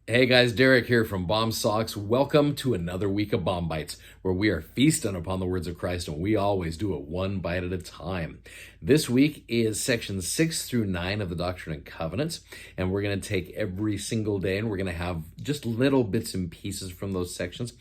Hey guys, Derek here from Bomb Socks. Welcome to another week of Bomb Bites, where we are feasting upon the words of Christ, and we always do it one bite at a time. This week is sections 6 through 9 of the Doctrine and Covenants, and we're going to take every single day, and we're going to have just little bits and pieces from those sections.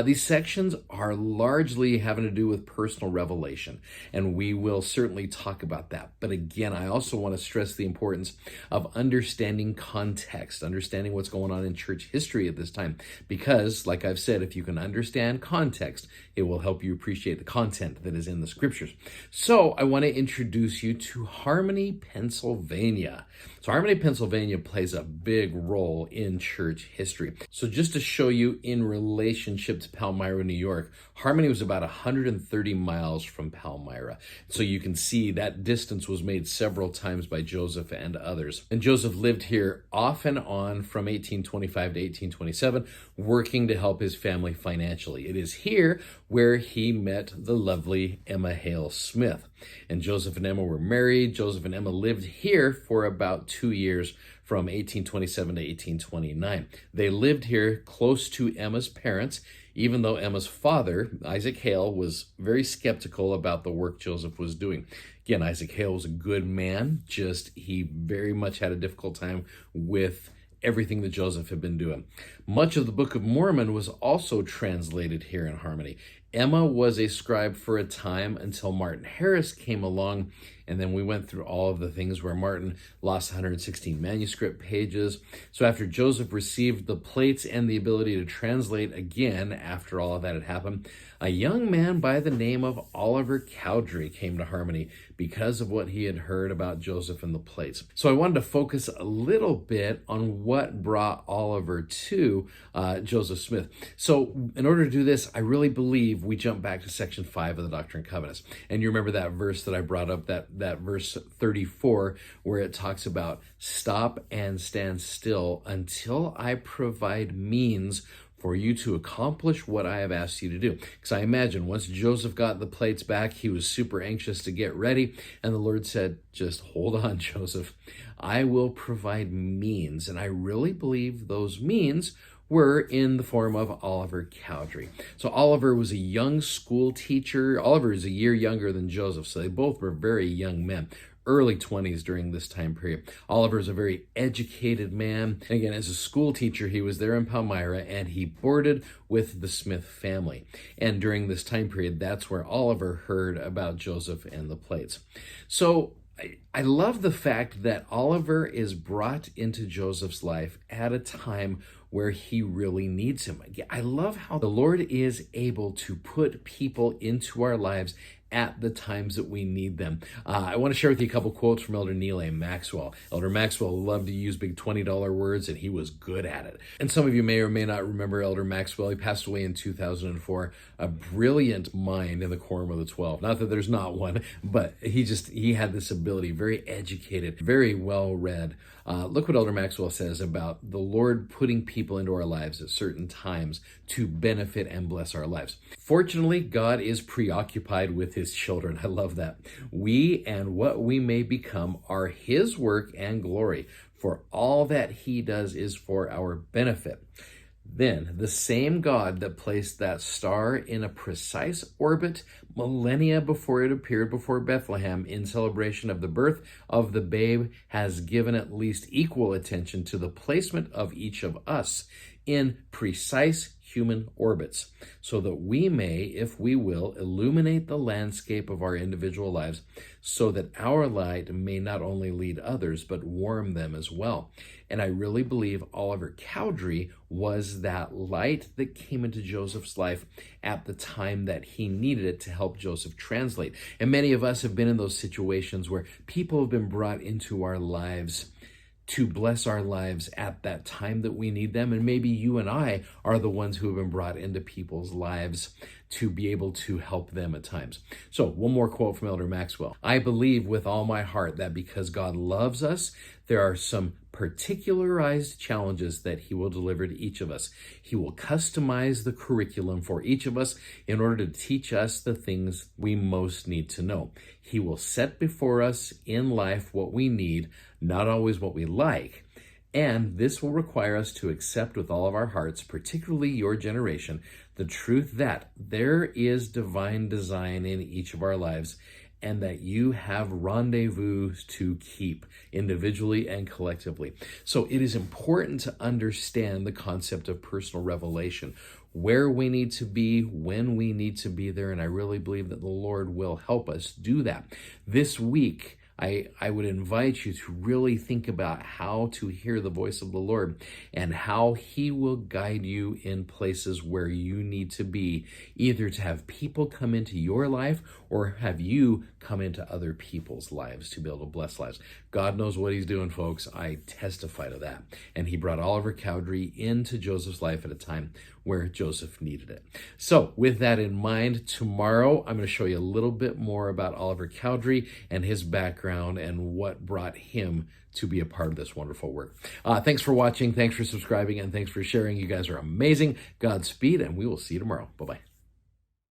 These sections are largely having to do with personal revelation, and we will certainly talk about that. But again, I also want to stress the importance of understanding context, understanding what's going on in church history at this time, because like I've said, if you can understand context, it will help you appreciate the content that is in the scriptures. So I want to introduce you to Harmony, Pennsylvania. So Harmony, Pennsylvania plays a big role in church history. So just to show you in relationship to Palmyra, New York, Harmony was about 130 miles from Palmyra. So you can see that distance was made several times by Joseph and others. And Joseph lived here off and on from 1825 to 1827, working to help his family financially. It is here where he met the lovely Emma Hale Smith. And Joseph and Emma were married. Joseph and Emma lived here for about 2 years, from 1827 to 1829. They lived here close to Emma's parents, even though Emma's father, Isaac Hale, was very skeptical about the work Joseph was doing. Again, Isaac Hale was a good man, just he very much had a difficult time with everything that Joseph had been doing. Much of the Book of Mormon was also translated here in Harmony. Emma was a scribe for a time until Martin Harris came along, and then we went through all of the things where Martin lost 116 manuscript pages. So after Joseph received the plates and the ability to translate again, after all of that had happened, a young man by the name of Oliver Cowdery came to Harmony because of what he had heard about Joseph and the plates. So I wanted to focus a little bit on what brought Oliver to Joseph Smith. So in order to do this, I really believe we jump back to section 5 of the Doctrine and Covenants. And you remember that verse that I brought up, that verse 34, where it talks about stop and stand still until I provide means for you to accomplish what I have asked you to do. Because I imagine once Joseph got the plates back, he was super anxious to get ready. And the Lord said, just hold on, Joseph. I will provide means. And I really believe those means were in the form of Oliver Cowdery. So Oliver was a young school teacher. Oliver is a year younger than Joseph, so they both were very young men, early 20s during this time period. Oliver is a very educated man. And again, as a school teacher, he was there in Palmyra, and he boarded with the Smith family. And during this time period, that's where Oliver heard about Joseph and the plates. So I love the fact that Oliver is brought into Joseph's life at a time where he really needs him. I love how the Lord is able to put people into our lives at the times that we need them. I want to share with you a couple quotes from Elder Neal A. Maxwell. Elder Maxwell loved to use big $20 words, and he was good at it. And some of you may or may not remember Elder Maxwell. He passed away in 2004, a brilliant mind in the Quorum of the 12. Not that there's not one, but he had this ability, very educated, very well read. Look what Elder Maxwell says about the Lord putting people into our lives at certain times to benefit and bless our lives. Fortunately, God is preoccupied with his children. I love that. We and what we may become are his work and glory, for all that he does is for our benefit. Then the same God that placed that star in a precise orbit millennia before it appeared before Bethlehem in celebration of the birth of the babe has given at least equal attention to the placement of each of us in precise human orbits, so that we may, if we will, illuminate the landscape of our individual lives, so that our light may not only lead others, but warm them as well. And I really believe Oliver Cowdery was that light that came into Joseph's life at the time that he needed it to help Joseph translate. And many of us have been in those situations where people have been brought into our lives to bless our lives at that time that we need them. And maybe you and I are the ones who have been brought into people's lives to be able to help them at times. So one more quote from Elder Maxwell. I believe with all my heart that because God loves us, there are some particularized challenges that he will deliver to each of us. He will customize the curriculum for each of us in order to teach us the things we most need to know. He will set before us in life what we need, not always what we like. And this will require us to accept with all of our hearts, particularly your generation, the truth that there is divine design in each of our lives, and that you have rendezvous to keep individually and collectively. So it is important to understand the concept of personal revelation, where we need to be, when we need to be there, and I really believe that the Lord will help us do that. This week, I would invite you to really think about how to hear the voice of the Lord and how he will guide you in places where you need to be, either to have people come into your life or have you come into other people's lives to be able to bless lives. God knows what he's doing, folks. I testify to that. And he brought Oliver Cowdery into Joseph's life at a time where Joseph needed it. So with that in mind, tomorrow I'm going to show you a little bit more about Oliver Cowdery and his background and what brought him to be a part of this wonderful work. Thanks for watching. Thanks for subscribing. And thanks for sharing. You guys are amazing. Godspeed. And we will see you tomorrow. Bye-bye.